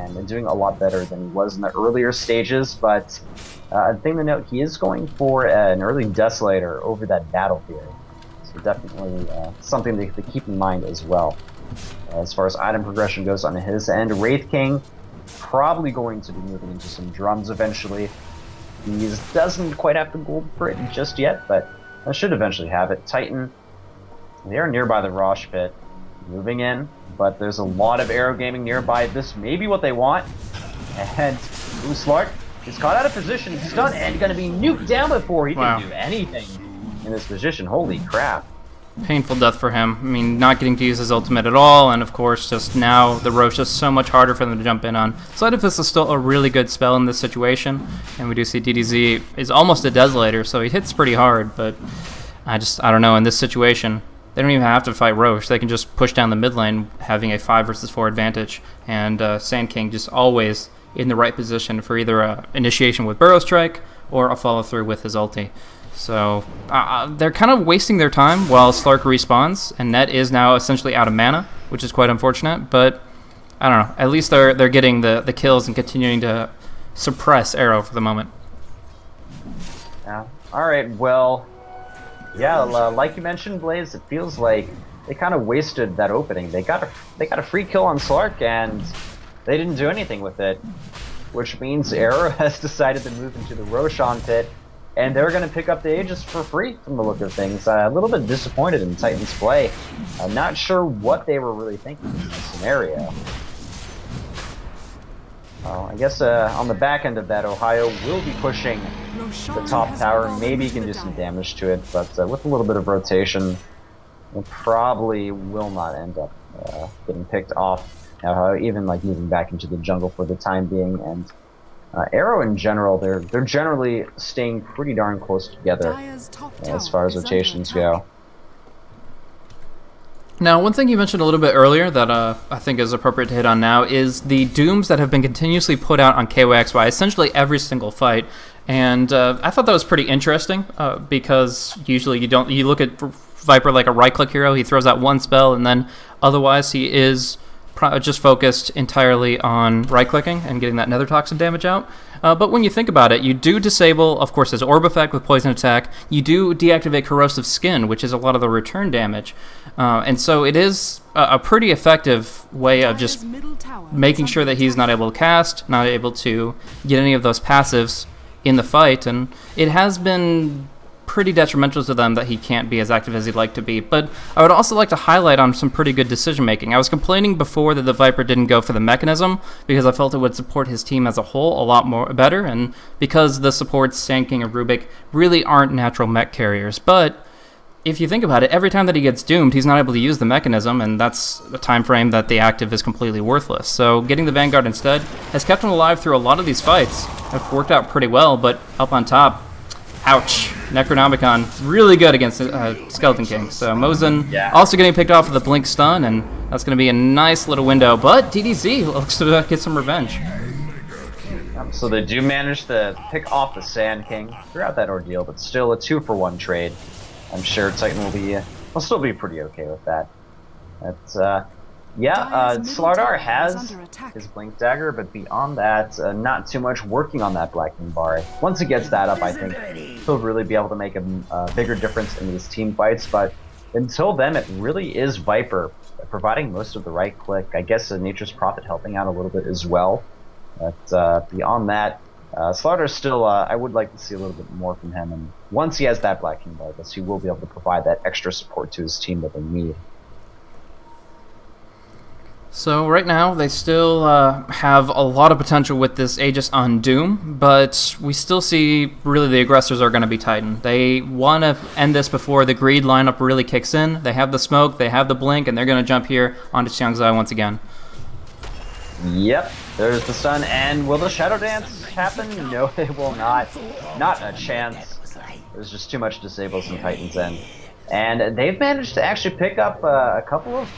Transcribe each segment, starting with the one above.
and doing a lot better than he was in the earlier stages, but a thing to note, he is going for an early Desolator over that Battlefield, so definitely something to keep in mind as well. As far as item progression goes on his end, Wraith King probably going to be moving into some drums eventually. He doesn't quite have the gold for it just yet, but should eventually have it. Titan, they are nearby the Rosh Pit, moving in, but there's a lot of Arrow Gaming nearby. This may be what they want, and Slark is caught out of position, stunned, and going to be nuked down before he can do anything in this position. Holy crap. Painful death for him. I mean, not getting to use his ultimate at all, and of course, just now the Roche is so much harder for them to jump in on. Sleightifist is still a really good spell in this situation, and we do see DDZ is almost a Desolator, so he hits pretty hard, but I don't know, in this situation, they don't even have to fight Roche. They can just push down the mid lane, having a 5 versus 4 advantage, and Sand King just always in the right position for either a initiation with Burrow Strike or a follow through with his ulti. So they're kind of wasting their time while Slark respawns, and Net is now essentially out of mana, which is quite unfortunate, but I don't know. At least they're getting the kills and continuing to suppress Arrow for the moment. Yeah. All right, well, yeah, like you mentioned, Blaze, it feels like they kind of wasted that opening. They got a free kill on Slark, and they didn't do anything with it, which means Arrow has decided to move into the Roshan pit, and they're going to pick up the Aegis for free from the look of things. A little bit disappointed in Titan's play. I'm not sure what they were really thinking in this scenario. I guess on the back end of that, Ohio will be pushing the top tower. Maybe he can do some damage to it, but with a little bit of rotation, it probably will not end up getting picked off. Even like moving back into the jungle for the time being, and Arrow in general, they're generally staying pretty darn close together as far as rotations go. Now, one thing you mentioned a little bit earlier that I think is appropriate to hit on now is the dooms that have been continuously put out on KYXY, essentially every single fight. And I thought that was pretty interesting because usually you look at Viper like a right-click hero, he throws out one spell, and then otherwise he is just focused entirely on right-clicking and getting that nether toxin damage out. But when you think about it, you do disable, of course, his orb effect with poison attack. You do deactivate corrosive skin, which is a lot of the return damage. And so it is a pretty effective way of just making sure that he's not able to cast, not able to get any of those passives in the fight. And it has been pretty detrimental to them that he can't be as active as he'd like to be. But I would also like to highlight on some pretty good decision making. I was complaining before that the Viper didn't go for the mechanism because I felt it would support his team as a whole a lot more better, and because the supports Sand King and Rubik really aren't natural mech carriers. But if you think about it, every time that he gets doomed, he's not able to use the mechanism, and that's a time frame that the active is completely worthless. So getting the Vanguard instead has kept him alive through a lot of these fights. It's worked out pretty well, but up on top, ouch. Necronomicon, really good against Skeleton King. So Mosin also getting picked off with a Blink Stun, and that's going to be a nice little window. But DDZ looks to get some revenge. So they do manage to pick off the Sand King throughout that ordeal, but still a 2-for-1 trade. I'm sure Titan will still be pretty okay with that. That's Slardar has his Blink Dagger, but beyond that, not too much working on that Blackening Bar. Once he gets that up, I think he'll really be able to make a bigger difference in these team fights, but until then, it really is Viper providing most of the right click. I guess Nature's Prophet helping out a little bit as well, but beyond that, Slardar still, I would like to see a little bit more from him, and once he has that Blackening Bar, I guess he will be able to provide that extra support to his team that they need. So right now, they still have a lot of potential with this Aegis on Doom, but we still see really the aggressors are going to be Titan. They want to end this before the greed lineup really kicks in. They have the smoke, they have the blink, and they're going to jump here onto Xiangzai once again. Yep, there's the stun, and will the Shadow Dance happen? No, it will not. Not a chance. There's just too much disables in Titan's end. And they've managed to actually pick up a couple of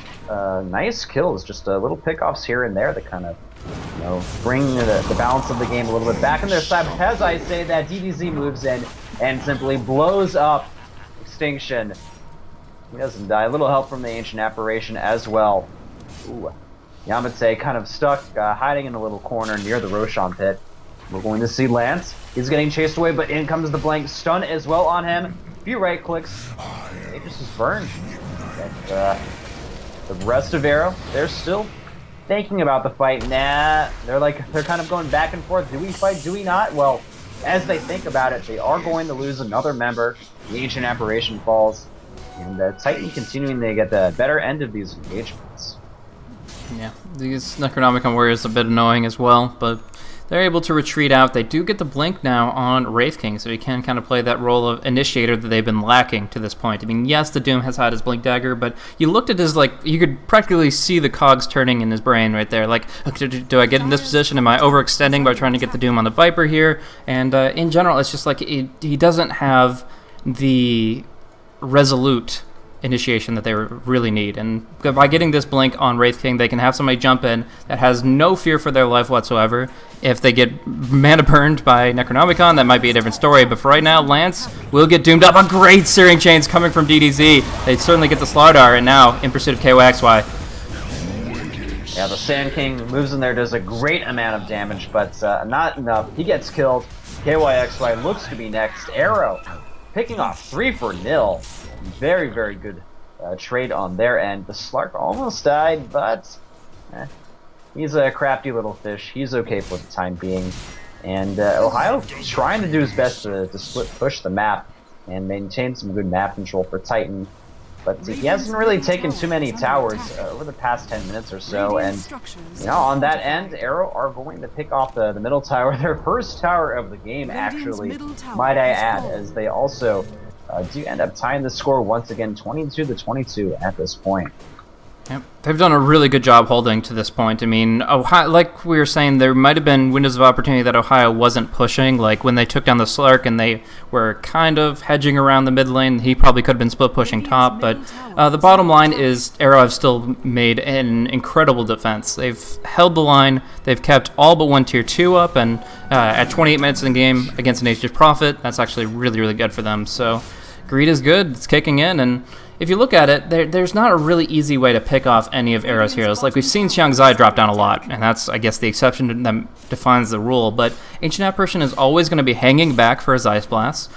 nice kills, just little pickoffs here and there that kind of, bring the balance of the game a little bit back in their side. But as I say that, DDZ moves in and simply blows up Extinction. He doesn't die. A little help from the Ancient Apparition as well. Ooh. Yamate kind of stuck, hiding in a little corner near the Roshan pit. We're going to see Lance. He's getting chased away, but in comes the blank stun as well on him. A few right clicks. Aegis is burned. But, the rest of Arrow, they're still thinking about the fight. Nah, they're kind of going back and forth. Do we fight? Do we not? Well, as they think about it, they are going to lose another member. The Ancient Apparition falls. And Titan continuing to get the better end of these engagements. Yeah, these Necronomicon warriors are a bit annoying as well, but they're able to retreat out. They do get the blink now on Wraith King, so he can kind of play that role of initiator that they've been lacking to this point. I mean, yes, the Doom has had his blink dagger, but you looked at his, like, you could practically see the cogs turning in his brain right there. Like, do I get in this position? Am I overextending by trying to get the Doom on the Viper here? And in general, it's just like he doesn't have the resolute initiation that they really need, and by getting this blink on Wraith King, they can have somebody jump in that has no fear for their life whatsoever. If they get mana burned by Necronomicon, that might be a different story, but for right now, Lance will get doomed up. A great Searing Chains coming from DDZ. They certainly get the Slardar, and now in pursuit of KYXY. Yeah, the Sand King moves in there, does a great amount of damage, but not enough. He gets killed. KYXY looks to be next. Arrow picking off 3 for 0. Very, very good trade on their end. The Slark almost died, but he's a crafty little fish. He's okay for the time being. And Ohio trying to do his best to split push the map and maintain some good map control for Titan. But he hasn't really taken too many towers over the past 10 minutes or so. And you know, on that end, Arrow are going to pick off the middle tower. Their first tower of the game, actually, might I add, as they also do end up tying the score once again, 22-22 at this point. Yep. They've done a really good job holding to this point. I mean, Ohio, like we were saying, there might have been windows of opportunity that Ohio wasn't pushing, like when they took down the Slark and they were kind of hedging around the mid lane. He probably could have been split pushing top, but the bottom line is Arrow have still made an incredible defense. They've held the line, they've kept all but one tier 2 up, and at 28 minutes in the game against an Nature's Prophet, that's actually really, really good for them. So greed is good, it's kicking in, and if you look at it, there's not a really easy way to pick off any of Arrow's heroes. Like, we've seen Xiang Zai drop down a lot, and that's, I guess, the exception that defines the rule. But Ancient Apparition is always going to be hanging back for his Ice Blast.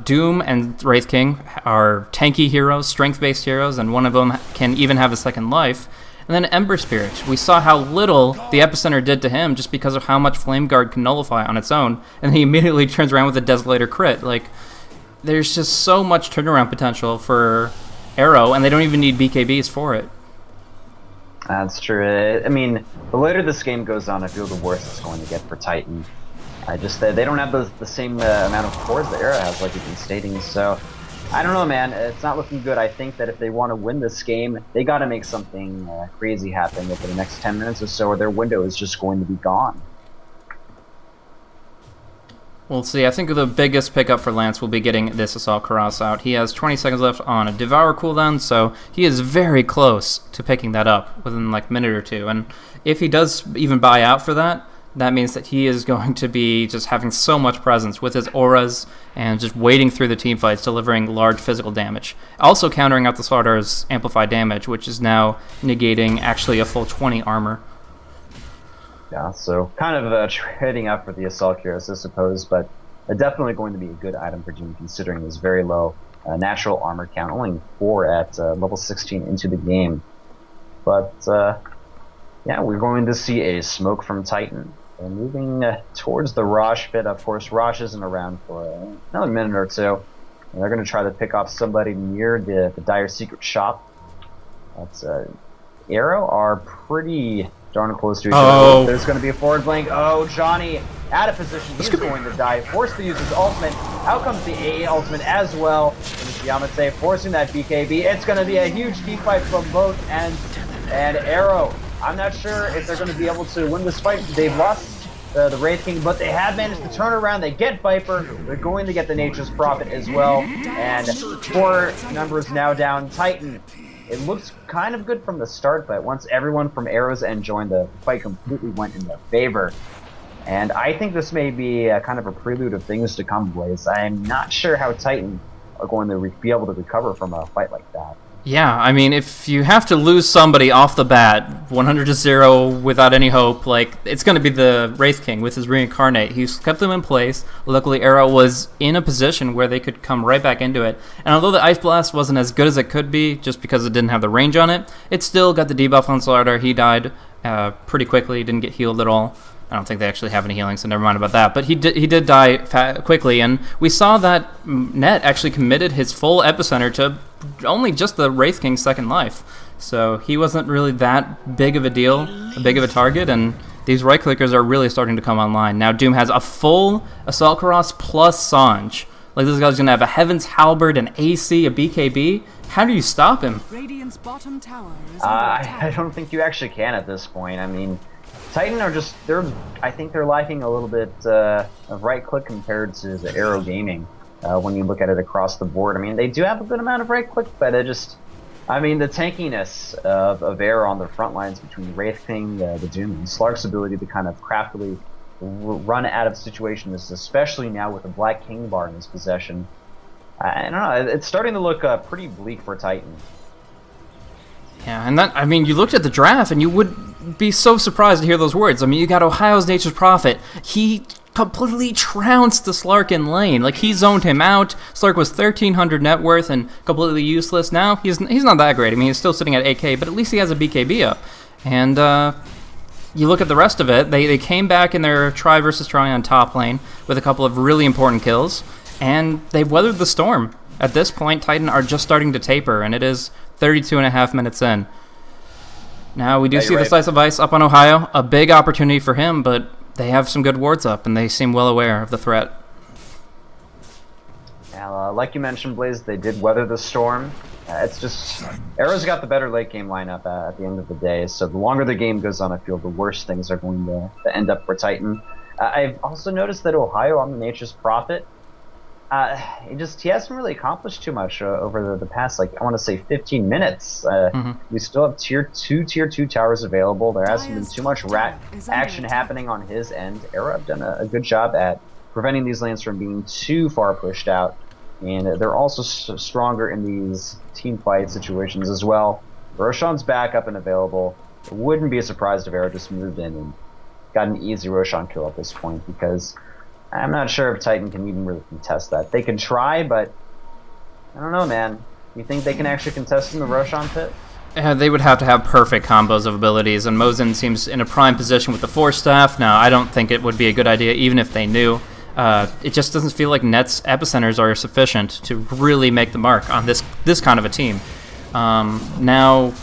Doom and Wraith King are tanky heroes, strength-based heroes, and one of them can even have a second life. And then Ember Spirit. We saw how little the Epicenter did to him just because of how much Flame Guard can nullify on its own, and he immediately turns around with a Desolator crit. Like, there's just so much turnaround potential for Arrow, and they don't even need BKBs for it. That's true. I mean, the later this game goes on, I feel the worse it's going to get for Titan. They don't have the same amount of cores that Arrow has, like you've been stating, so I don't know, man. It's not looking good. I think that if they want to win this game, they got to make something crazy happen over the next 10 minutes or so, or their window is just going to be gone. We'll see. I think the biggest pickup for Lance will be getting this Assault Cuirass out. He has 20 seconds left on a Devour cooldown, so he is very close to picking that up within like a minute or two. And if he does even buy out for that, that means that he is going to be just having so much presence with his auras and just wading through the teamfights, delivering large physical damage. Also countering out the Slardar's amplified damage, which is now negating actually a full 20 armor. Yeah, so kind of trading up for the Assault Cuirass, I suppose, but definitely going to be a good item for Jim considering his very low natural armor count, only 4 at level 16 into the game. But yeah, we're going to see a smoke from Titan. They're moving towards the Rosh pit. Of course, Rosh isn't around for another minute or two. And they're going to try to pick off somebody near the Dire Secret shop. That's Arrow are pretty darn close to each other. There's going to be a forward blink. Oh, Johnny out of position. He's going to die. Forced to use his ultimate. Out comes the AA ultimate as well. And Yamate forcing that BKB. It's going to be a huge team fight from both ends. And Arrow, I'm not sure if they're going to be able to win this fight. They've lost the Wraith King, but they have managed to turn around. They get Viper. They're going to get the Nature's Prophet as well. And 4 numbers now down. Titan. It looks kind of good from the start, but once everyone from Arrow's end joined, the fight completely went in their favor. And I think this may be kind of a prelude of things to come, Blaze. I'm not sure how Titan are going to be able to recover from a fight like that. Yeah, I mean, if you have to lose somebody off the bat, 100-0 without any hope, like, it's going to be the Wraith King with his Reincarnate. He's kept them in place. Luckily, Arrow was in a position where they could come right back into it. And although the Ice Blast wasn't as good as it could be, just because it didn't have the range on it, it still got the debuff on Slardar. He died pretty quickly, didn't get healed at all. I don't think they actually have any healing, so never mind about that. But he did die quickly, and we saw that Net actually committed his full epicenter to only just the Wraith King's second life. So he wasn't really that big of a deal, big of a target, and these right-clickers are really starting to come online. Now Doom has a full Assault Cuirass plus Sange. Like, this guy's going to have a Heaven's Halberd, an AC, a BKB. How do you stop him? Radiant's bottom tower is I don't think you actually can at this point. I mean, Titan are just, I think they're lacking a little bit of right-click compared to the Arrow Gaming when you look at it across the board. I mean, they do have a good amount of right-click, but it just, I mean, the tankiness of Arrow on the front lines between Wraith King, the Doom, and Slark's ability to kind of craftily run out of situations, especially now with the Black King bar in his possession. I don't know, it's starting to look pretty bleak for Titan. Yeah, and that, I mean, you looked at the draft and you would be so surprised to hear those words. I mean, you got Ohio's Nature's Prophet. He completely trounced the Slark in lane. Like, he zoned him out. Slark was 1,300 net worth and completely useless. Now, he's not that great. I mean, he's still sitting at 8k, but at least he has a BKB up. And you look at the rest of it, they came back in their try versus try on top lane with a couple of really important kills, and they've weathered the storm. At this point, Titan are just starting to taper, and it is 32.5 minutes in. Now, we do see the Slice of Ice up on Ohio. A big opportunity for him, but they have some good wards up, and they seem well aware of the threat. Now, like you mentioned, Blaze, they did weather the storm. It's just, Arrow's got the better late game lineup at the end of the day, so the longer the game goes on, I feel the worse things are going to end up for Titan. I've also noticed that Ohio on the Nature's Prophet, he hasn't really accomplished too much over the past, like, I want to say 15 minutes. We still have tier 2 towers available. There hasn't been too much action happening on his end. Arrow have done a good job at preventing these lanes from being too far pushed out, and they're also stronger in these team fight situations as well. Roshan's back up and available. It wouldn't be a surprise if Arrow just moved in and got an easy Roshan kill at this point, because I'm not sure if Titan can even really contest that. They can try, but I don't know, man. You think they can actually contest in the Roshan pit? They would have to have perfect combos of abilities, and Mosin seems in a prime position with the Force Staff. Now, I don't think it would be a good idea, even if they knew. It just doesn't feel like Net's epicenters are sufficient to really make the mark on this kind of a team. Now,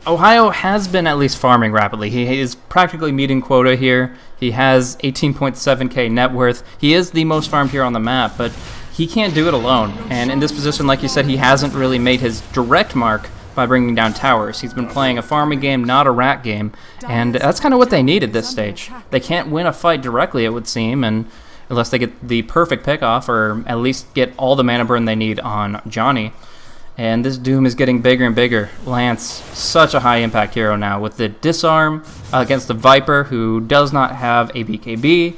Ohio has been at least farming rapidly. He is practically meeting quota here. He has 18.7k net worth. He is the most farmed here on the map, but he can't do it alone. And in this position, like you said, he hasn't really made his direct mark by bringing down towers. He's been playing a farming game, not a rat game, and that's kind of what they need at this stage. They can't win a fight directly, it would seem, and unless they get the perfect pickoff, or at least get all the mana burn they need on Johnny. And this Doom is getting bigger and bigger. Lance, such a high impact hero now, with the disarm against the Viper, who does not have a BKB.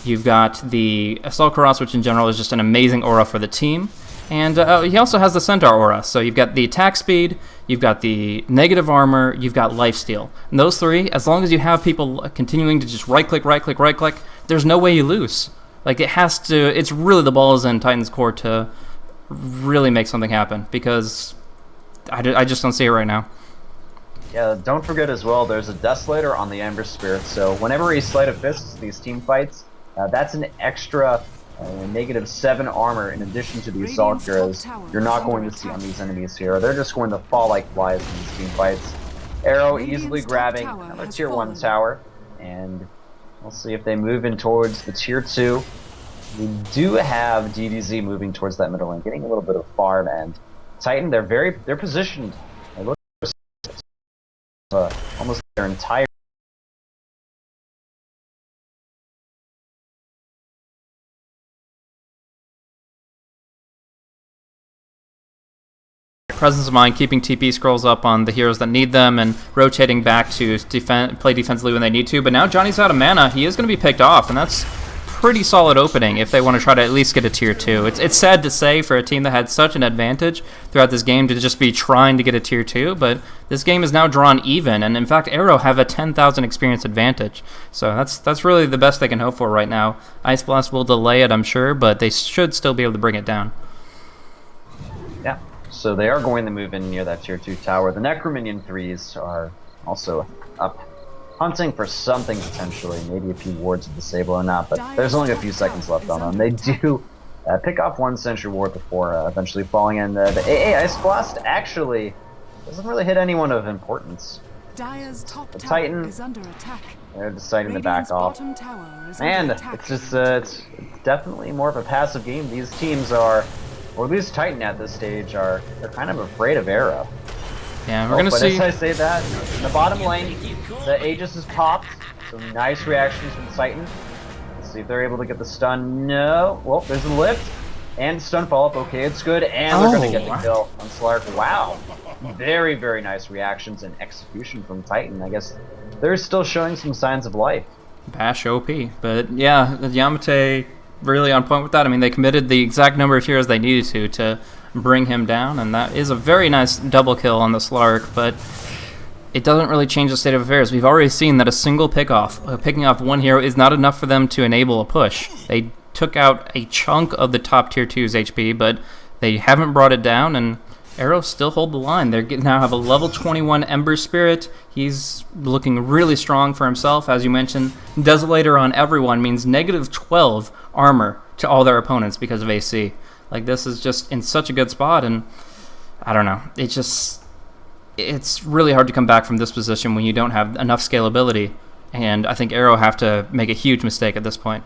You've got the Assault Cuirass, which in general is just an amazing aura for the team. And he also has the Centaur aura, so you've got the attack speed, you've got the negative armor, you've got lifesteal. And those three, as long as you have people continuing to just right-click, right-click, right-click, there's no way you lose. Like, it's really the ball is in Titan's court to really make something happen, because I just don't see it right now. Yeah, don't forget as well, there's a Desolator on the Ember Spirit, so whenever he Sleight of Fists these team fights, that's an extra -7 armor in addition to the Assault Cuirass you're not going to see on these enemies here. They're just going to fall like flies in these team fights. Arrow easily grabbing another tier 1 tower, and we'll see if they move in towards the tier 2. We do have DDZ moving towards that middle lane, getting a little bit of farm, and Titan, they're positioned. They look almost their entire presence of mind, keeping TP scrolls up on the heroes that need them, and rotating back to play defensively when they need to. But now Johnny's out of mana. He is going to be picked off, and that's pretty solid opening if they want to try to at least get a tier 2. It's sad to say for a team that had such an advantage throughout this game to just be trying to get a tier 2, but this game is now drawn even, and in fact Arrow have a 10,000 experience advantage. So that's really the best they can hope for right now. Ice Blast will delay it, I'm sure, but they should still be able to bring it down. Yeah, so they are going to move in near that tier 2 tower. The Necrominion 3s are also up, hunting for something potentially, maybe a few wards of disable or not, but there's only a few seconds left on them. They do pick off one sentry ward before eventually falling in. The AA Ice Blast actually doesn't really hit anyone of importance. Dire's top The tower Titan, is under attack. they're deciding to Radiant's back off. bottom tower is And under attack. it's just it's definitely more of a passive game. These teams are, or at least Titan at this stage, they're kind of afraid of Arrow. Yeah, we're gonna but see. as I say that, in the bottom lane, the Aegis is popped. Some nice reactions from Titan. Let's see if they're able to get the stun. No. Well, there's a lift. And stun follow-up. Okay, it's good. And they're going to get the kill on Slark. Wow. Very, very nice reactions and execution from Titan. I guess they're still showing some signs of life. Bash OP. But yeah, the Yamate really on point with that. I mean, they committed the exact number of heroes they needed to bring him down, and that is a very nice double kill on the Slark, but it doesn't really change the state of affairs. We've already seen that a single picking off one hero is not enough for them to enable a push. They took out a chunk of the top tier 2's HP, but they haven't brought it down, and Arrow still hold the line. They now have a level 21 Ember Spirit. He's looking really strong for himself. As you mentioned, Desolator on everyone means negative 12 armor to all their opponents because of AC. Like, this is just in such a good spot, and I don't know. It's really hard to come back from this position when you don't have enough scalability, and I think Arrow have to make a huge mistake at this point.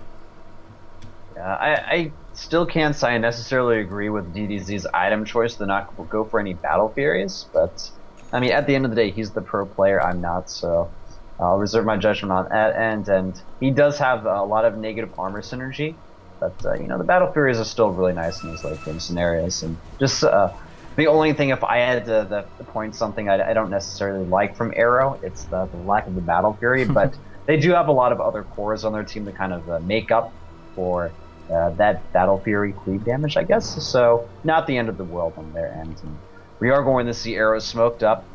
Yeah, I still can't say I necessarily agree with DDZ's item choice to not go for any Battle Furies, but I mean, at the end of the day, he's the pro player, I'm not, so I'll reserve my judgment on that end, and he does have a lot of negative armor synergy. But, you know, the Battle Furies are still really nice in these late game scenarios. And just the only thing, if I had to point something I don't necessarily like from Arrow, it's the lack of the Battle Fury. But they do have a lot of other cores on their team to kind of make up for that Battle Fury cleave damage, I guess. So, not the end of the world on their end. And we are going to see Arrow smoked up,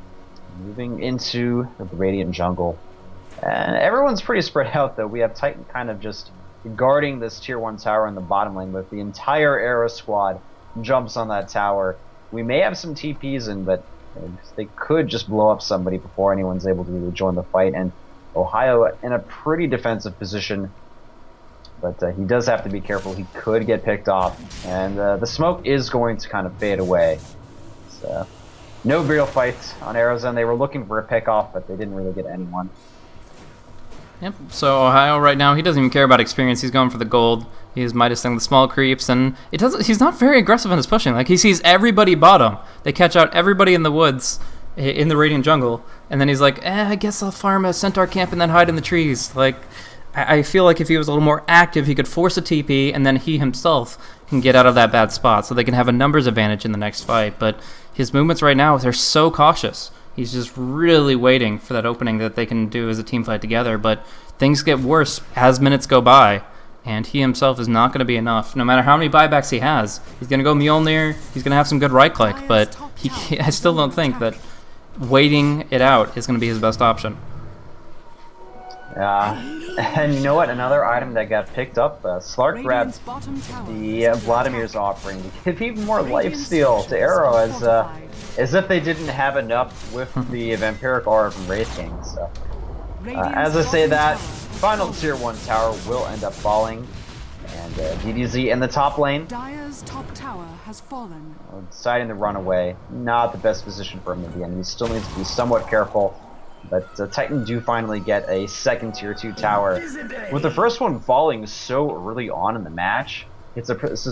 moving into the Radiant Jungle. And everyone's pretty spread out, though. We have Titan kind of just guarding this tier 1 tower in the bottom lane, but the entire Arrow squad jumps on that tower. We may have some TPs in, but they could just blow up somebody before anyone's able to really join the fight. And Ohio in a pretty defensive position, but he does have to be careful. He could get picked off, and the smoke is going to kind of fade away. So no real fight on Arrow's end. They were looking for a pick off, but they didn't really get anyone. Yep, so Ohio right now, he doesn't even care about experience. He's going for the gold. He's Midasing the small creeps, and he's not very aggressive in his pushing. Like, he sees everybody bottom. They catch out everybody in the woods, in the Radiant Jungle, and then he's like, I guess I'll farm a Centaur camp and then hide in the trees. Like, I feel like if he was a little more active, he could force a TP, and then he himself can get out of that bad spot, so they can have a numbers advantage in the next fight. But his movements right now, they're so cautious. He's just really waiting for that opening that they can do as a team fight together, but things get worse as minutes go by, and he himself is not going to be enough. No matter how many buybacks he has, he's going to go Mjolnir, he's going to have some good right-click, but I still don't think that waiting it out is going to be his best option. And you know what? Another item that got picked up, Slark grabbed the Vladimir's offering to give even more lifesteal to Arrow, as if they didn't have enough with the Vampiric Aura from Wraith King. So, as I say that, final tier 1 tower will end up falling, and DDZ in the top lane, Dire's top tower has fallen. deciding to run away. Not the best position for him to be in. He still needs to be somewhat careful. But Titan do finally get a second tier 2 tower. With the first one falling so early on in the match, it's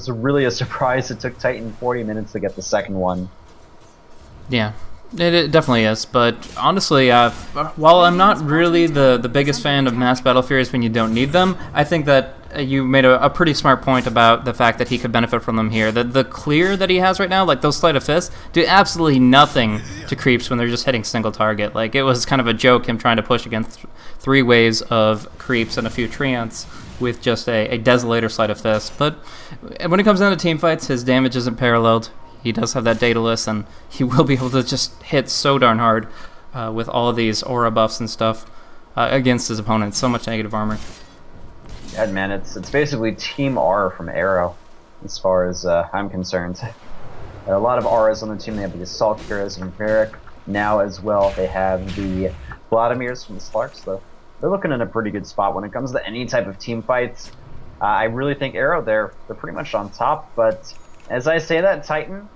really a surprise it took Titan 40 minutes to get the second one. Yeah, it definitely is. But honestly, while I'm not really the biggest fan of mass battle furies when you don't need them, I think that you made a pretty smart point about the fact that he could benefit from them here. The clear that he has right now, like those sleight of fists, do absolutely nothing to creeps when they're just hitting single target. Like, it was kind of a joke him trying to push against 3 waves of creeps and a few treants with just a Desolator sleight of fist. But when it comes down to team fights, his damage isn't paralleled. He does have that Daedalus, and he will be able to just hit so darn hard with all of these aura buffs and stuff against his opponents. So much negative armor. Yeah, man, it's basically Team R from Arrow, as far as I'm concerned. A lot of auras on the team. They have the Assault Curas and Varric now as well. They have the Vladimirs from the Slarks, though. They're looking in a pretty good spot when it comes to any type of team fights. I really think Arrow, they're pretty much on top, but as I say that, Titan,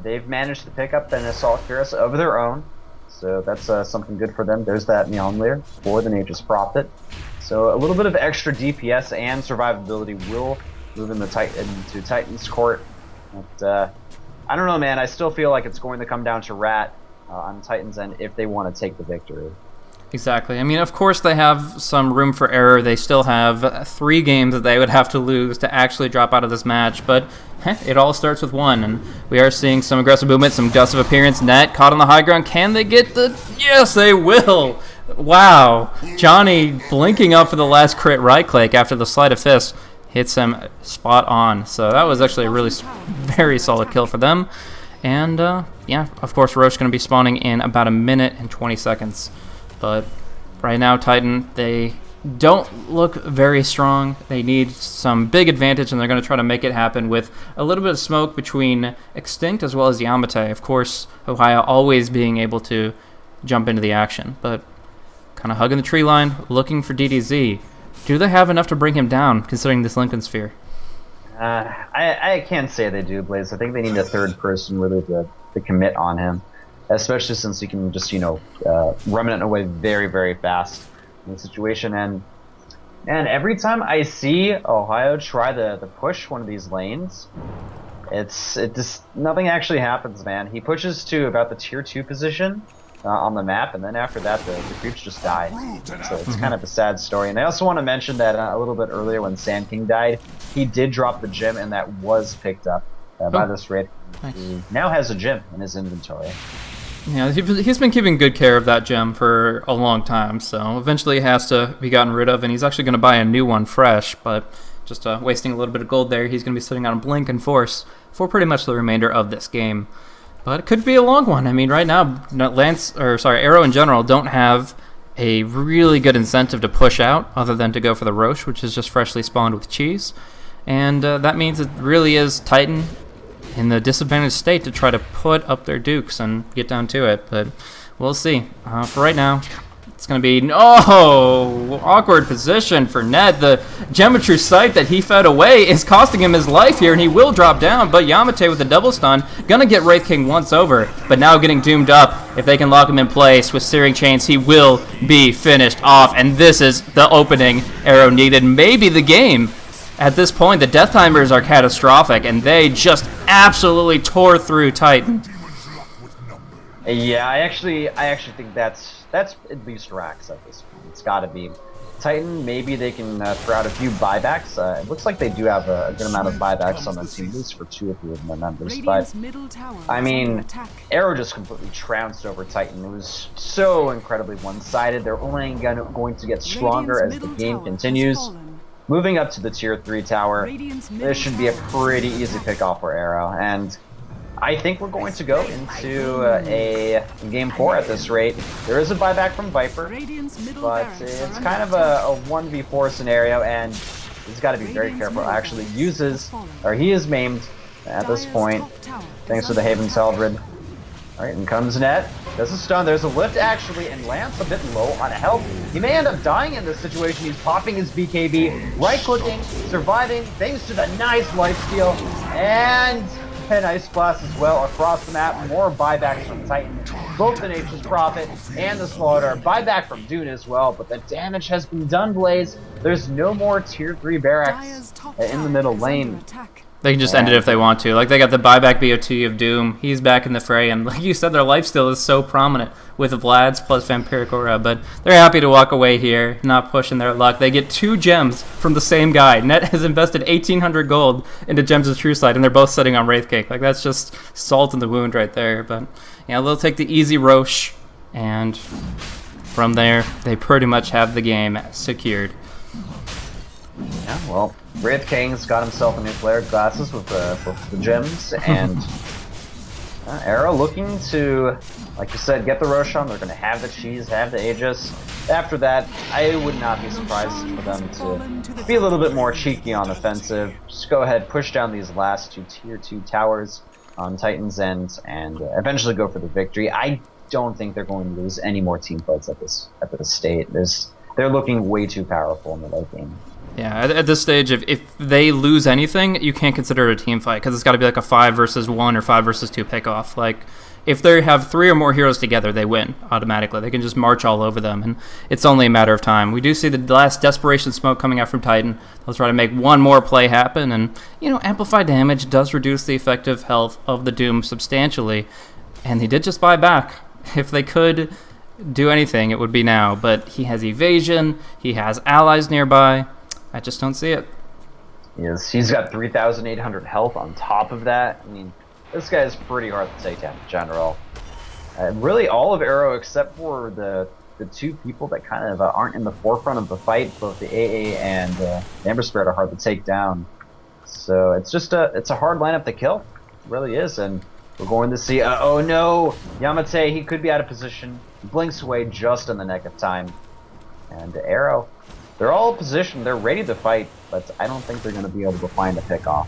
they've managed to pick up an Assault Cuirass of their own, so that's something good for them. There's that Mjolnir for the Nature's Prophet. So a little bit of extra DPS and survivability will move into Titan's court. But, I don't know, man. I still feel like it's going to come down to Rat on Titan's end if they want to take the victory. Exactly. I mean, of course they have some room for error. They still have 3 games that they would have to lose to actually drop out of this match, but it all starts with 1, and we are seeing some aggressive movement, some gust of appearance. Net caught on the high ground. Can they get the... Yes, they will! Wow. Johnny blinking up for the last crit right-click after the sleight of fist hits him spot on. So that was actually a really very solid kill for them. And, yeah, of course, Roche going to be spawning in about 1 minute and 20 seconds. But right now, Titan, they don't look very strong. They need some big advantage, and they're going to try to make it happen with a little bit of smoke between Extinct as well as Yamate. Of course, Ohio always being able to jump into the action, but kind of hugging the tree line, looking for DDZ. Do they have enough to bring him down, considering this Lincoln Sphere? I can't say they do, Blaze. I think they need a third person really to commit on him. Especially since he can just, remnant away very, very fast in the situation. And every time I see Ohio try to push one of these lanes, it just nothing actually happens, man. He pushes to about the tier 2 position on the map, and then after that, the creeps just die. So it's kind of a sad story. And I also want to mention that a little bit earlier when Sand King died, he did drop the gem, and that was picked up by this raid. Nice. He now has a gem in his inventory. Yeah, he's been keeping good care of that gem for a long time, so eventually it has to be gotten rid of, and he's actually going to buy a new one fresh, but just wasting a little bit of gold there. He's going to be sitting on a Blink and Force for pretty much the remainder of this game. But it could be a long one. I mean, right now, Arrow in general don't have a really good incentive to push out other than to go for the Roche, which is just freshly spawned with cheese. And that means it really is Titan in the disadvantaged state to try to put up their dukes and get down to it, but we'll see. For right now, it's going to be awkward position for Ned. The Geometry Sight that he fed away is costing him his life here, and he will drop down, but Yamate with the double stun, going to get Wraith King once over, but now getting doomed up. If they can lock him in place with Searing Chains, he will be finished off, and this is the opening Arrow needed, maybe the game. At this point, the death timers are catastrophic, and they just absolutely tore through Titan. Yeah, I actually think that's at least Rax at this point. It's got to be Titan. Maybe they can throw out a few buybacks. It looks like they do have a good amount of buybacks on the team, at least for 2 or 3 of their members. But I mean, Arrow just completely trounced over Titan. It was so incredibly one-sided. They're only going to get stronger as the game continues. Moving up to the tier 3 tower, this should be a pretty easy pick-off for Arrow, and I think we're going to go into a game 4 at this rate. There is a buyback from Viper, but it's kind of a 1v4 scenario, and he's got to be very careful. Actually he is maimed at this point, thanks to the Haven's Eldred. Alright, and comes Net. Does a stun. There's a lift, actually, and Lance a bit low on health. He may end up dying in this situation. He's popping his BKB, right-clicking, surviving, thanks to the nice lifesteal, and a nice blast as well across the map. More buybacks from Titan. Both the Nature's Prophet and the Slaughter. Buyback from Dune as well, but the damage has been done, Blaze. There's no more tier 3 barracks in the middle lane. They can just end it if they want to. Like, they got the buyback BOT of Doom. He's back in the fray, and like you said, their lifesteal is so prominent with Vlad's plus Vampiric Aura, but they're happy to walk away here, not pushing their luck. They get 2 gems from the same guy. Net has invested 1,800 gold into Gems of True Sight, and they're both sitting on Wraith Cake. Like, that's just salt in the wound right there. But, yeah, they'll take the easy Roche, and from there, they pretty much have the game secured. Yeah, well, Wraith King's got himself a new flare glasses with the gems, and Arrow looking to, like you said, get the Roshan. They're going to have the cheese, have the Aegis. After that, I would not be surprised for them to be a little bit more cheeky on offensive. Just go ahead, push down these last 2 tier 2 towers on Titan's end, and eventually go for the victory. I don't think they're going to lose any more team fights at this state. They're looking way too powerful in the late game. Yeah, at this stage, if they lose anything, you can't consider it a team fight, because it's got to be like a 5 versus 1 or 5 versus 2 pickoff. Like, if they have 3 or more heroes together, they win automatically. They can just march all over them, and it's only a matter of time. We do see the last Desperation Smoke coming out from Titan. They'll try to make one more play happen, and, amplified damage does reduce the effective health of the Doom substantially, and they did just buy back. If they could do anything, it would be now, but he has evasion, he has allies nearby. I just don't see it. Yes, he's got 3,800 health on top of that. I mean, this guy is pretty hard to take down in general. Really, all of Arrow except for the 2 people that kind of aren't in the forefront of the fight, both the AA and the Amber Spirit, are hard to take down. So it's just it's a hard lineup to kill. It really is, and we're going to see. Oh no, Yamate, he could be out of position. He blinks away just in the nick of time, and Arrow. They're all positioned, they're ready to fight, but I don't think they're going to be able to find a pick-off.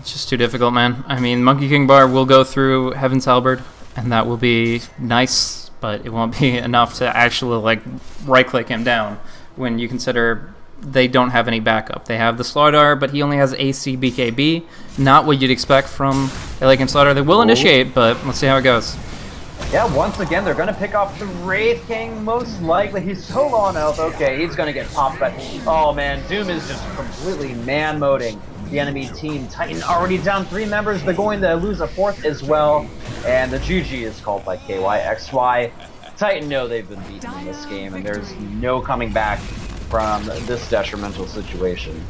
It's just too difficult, man. I mean, Monkey King Bar will go through Heaven's Halberd, and that will be nice, but it won't be enough to actually, like, right-click him down when you consider they don't have any backup. They have the Slardar, but he only has AC BKB. Not what you'd expect from a Lake and Slardar. They will initiate, but let's see how it goes. Yeah, once again, they're going to pick off the Wraith King, most likely. He's so low on health. Okay, he's going to get popped, but oh man, Doom is just completely man-moding the enemy team. Titan already down 3 members. They're going to lose a 4th as well, and the GG is called by KYXY. Titan know they've been beaten in this game, and there's no coming back from this detrimental situation.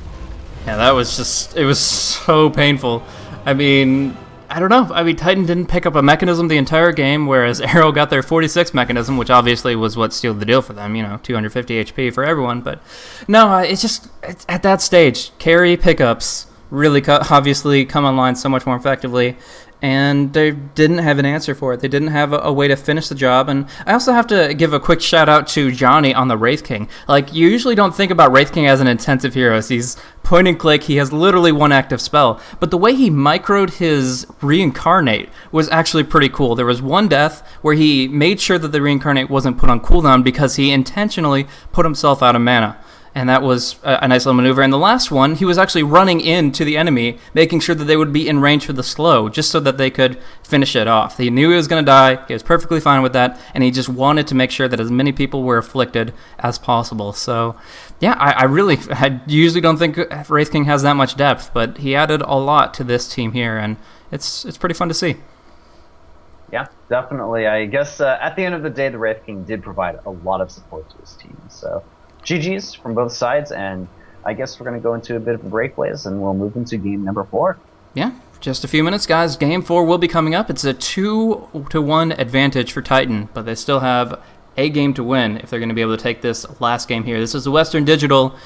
Yeah, that was just, it was so painful. I mean, I don't know. I mean, Titan didn't pick up a mechanism the entire game, whereas Arrow got their 46 mechanism, which obviously was what sealed the deal for them, 250 HP for everyone. But no, it's at that stage, carry pickups really obviously come online so much more effectively, and they didn't have an answer for it. They didn't have a way to finish the job. And I also have to give a quick shout out to Johnny on the Wraith King. Like, you usually don't think about Wraith King as an intensive hero. He's point and click, he has literally one active spell, but the way he microed his reincarnate was actually pretty cool. There was one death where he made sure that the reincarnate wasn't put on cooldown because he intentionally put himself out of mana. And that was a nice little maneuver. And the last one, he was actually running into the enemy, making sure that they would be in range for the slow, just so that they could finish it off. He knew he was going to die, he was perfectly fine with that, and he just wanted to make sure that as many people were afflicted as possible. So, yeah, I usually don't think Wraith King has that much depth, but he added a lot to this team here, and it's pretty fun to see. Yeah, definitely. I guess at the end of the day, the Wraith King did provide a lot of support to his team, so GG's from both sides, and I guess we're going to go into a bit of a break, Blaze, and we'll move into game number 4. Yeah, just a few minutes, guys. Game 4 will be coming up. It's a 2-1 advantage for Titan, but they still have a game to win if they're going to be able to take this last game here. This is the Western Digital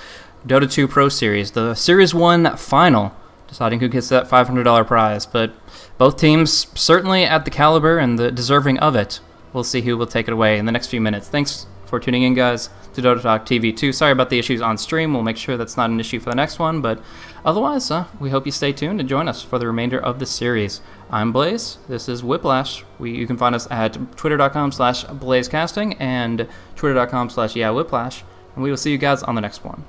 Dota 2 Pro Series, the Series 1 final, deciding who gets that $500 prize. But both teams certainly at the caliber and the deserving of it. We'll see who will take it away in the next few minutes. Thanks for tuning in, guys, to Dota Talk TV 2. Sorry about the issues on stream. We'll make sure that's not an issue for the next one, but otherwise, we hope you stay tuned and join us for the remainder of the series. I'm Blaze. This is Whiplash. You can find us at twitter.com/blazecasting and twitter.com/whiplash, and we will see you guys on the next one.